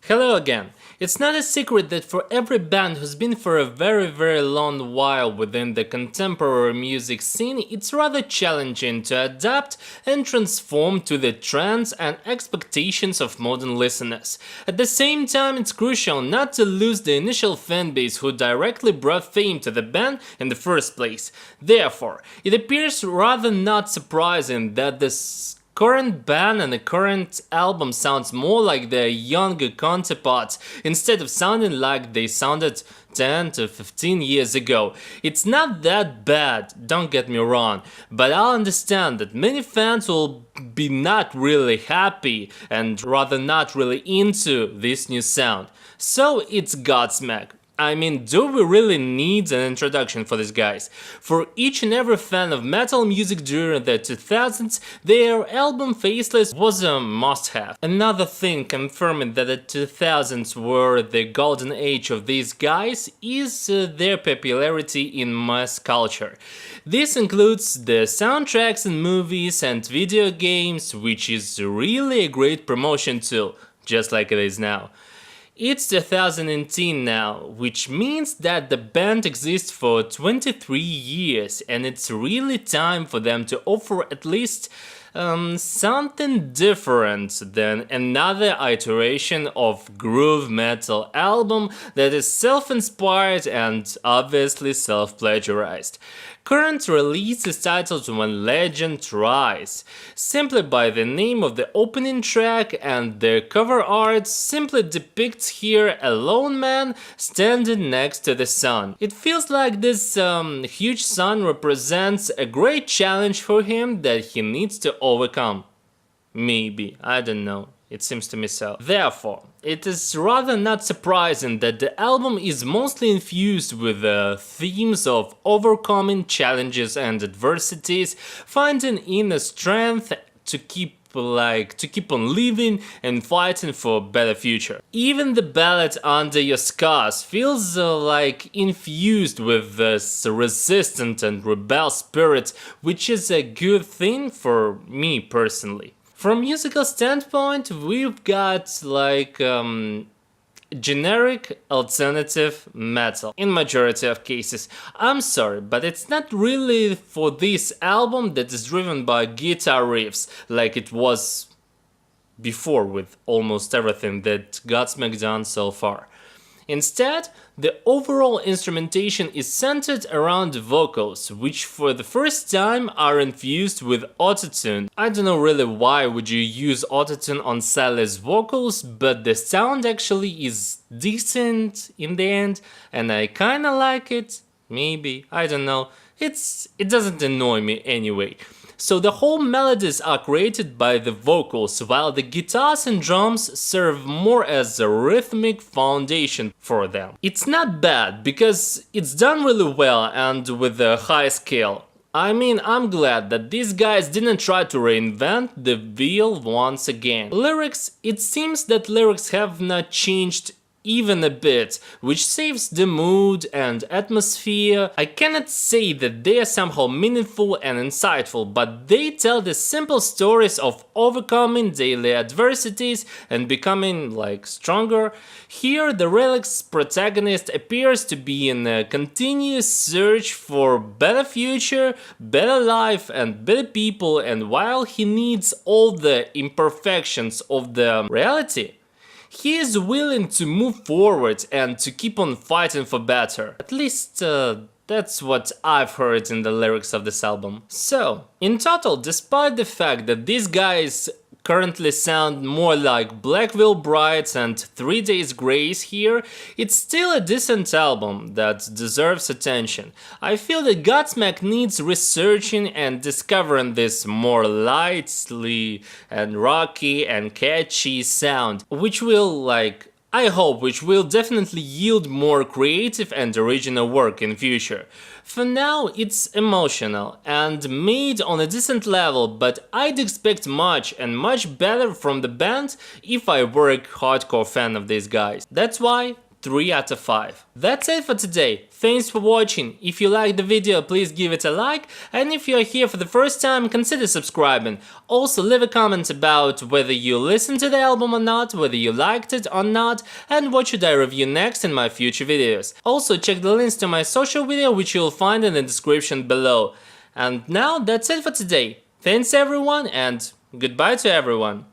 Hello again. It's not a secret that for every band who's been for a very long while within the contemporary music scene, it's rather challenging to adapt and transform to the trends and expectations of modern listeners. At the same time, it's crucial not to lose the initial fanbase who directly brought fame to the band in the first place. Therefore, it appears rather not surprising that this current band and the current album sounds more like their younger counterparts instead of sounding like they sounded 10 to 15 years ago. It's not that bad, don't get me wrong, but I'll understand that many fans will be not really happy and rather not really into this new sound. So it's Godsmack. I mean, do we really need an introduction for these guys? For each and every fan of metal music during the 2000s, their album Faceless was a must-have. Another thing confirming that the 2000s were the golden age of these guys is their popularity in mass culture. This includes the soundtracks in movies and video games, which is really a great promotion tool, just like it is now. It's 2018 now, which means that the band exists for 23 years and it's really time for them to offer at least something different than another iteration of groove metal album that is self-inspired and obviously self-plagiarized. Current release is titled When Legend Rise, simply by the name of the opening track, and the cover art simply depicts here a lone man standing next to the sun. It feels like this huge sun represents a great challenge for him that he needs to overcome. Maybe, I don't know. It seems to me so. Therefore, it is rather not surprising that the album is mostly infused with themes of overcoming challenges and adversities, finding inner strength to keep on living and fighting for a better future. Even the ballad Under Your Scars feels like infused with this resistant and rebel spirit, which is a good thing for me personally. From musical standpoint, we've got like generic alternative metal in majority of cases. I'm sorry, but it's not really for this album that is driven by guitar riffs like it was before with almost everything that Godsmack done so far. Instead, the overall instrumentation is centered around the vocals, which for the first time are infused with autotune. I don't know really why would you use autotune on Sally's vocals, but the sound actually is decent in the end, and I kinda like it. Maybe, I don't know. It doesn't annoy me anyway. So the whole melodies are created by the vocals, while the guitars and drums serve more as a rhythmic foundation for them. It's not bad, because it's done really well and with a high scale. I mean, I'm glad that these guys didn't try to reinvent the wheel once again. Lyrics, it seems that lyrics have not changed even a bit, which saves the mood and atmosphere. I cannot say that they are somehow meaningful and insightful, but they tell the simple stories of overcoming daily adversities and becoming like stronger. Here the Relic's protagonist appears to be in a continuous search for better future, better life and better people, and while he needs all the imperfections of the reality, he is willing to move forward and to keep on fighting for better. At least that's what I've heard in the lyrics of this album. So, in total, despite the fact that these guys currently sound more like Black Veil Brides and 3 Days Grace here, it's still a decent album that deserves attention. I feel that Godsmack needs researching and discovering this more lightly and rocky and catchy sound, which will I hope which will definitely yield more creative and original work in future. For now, it's emotional and made on a decent level, but I'd expect much and much better from the band if I were a hardcore fan of these guys. That's why 3 out of 5. That's it for today. Thanks for watching. If you liked the video, please give it a like, and if you are here for the first time, consider subscribing. Also, leave a comment about whether you listened to the album or not, whether you liked it or not, and what should I review next in my future videos. Also, check the links to my social media, which you'll find in the description below. And now, that's it for today. Thanks everyone, and goodbye to everyone.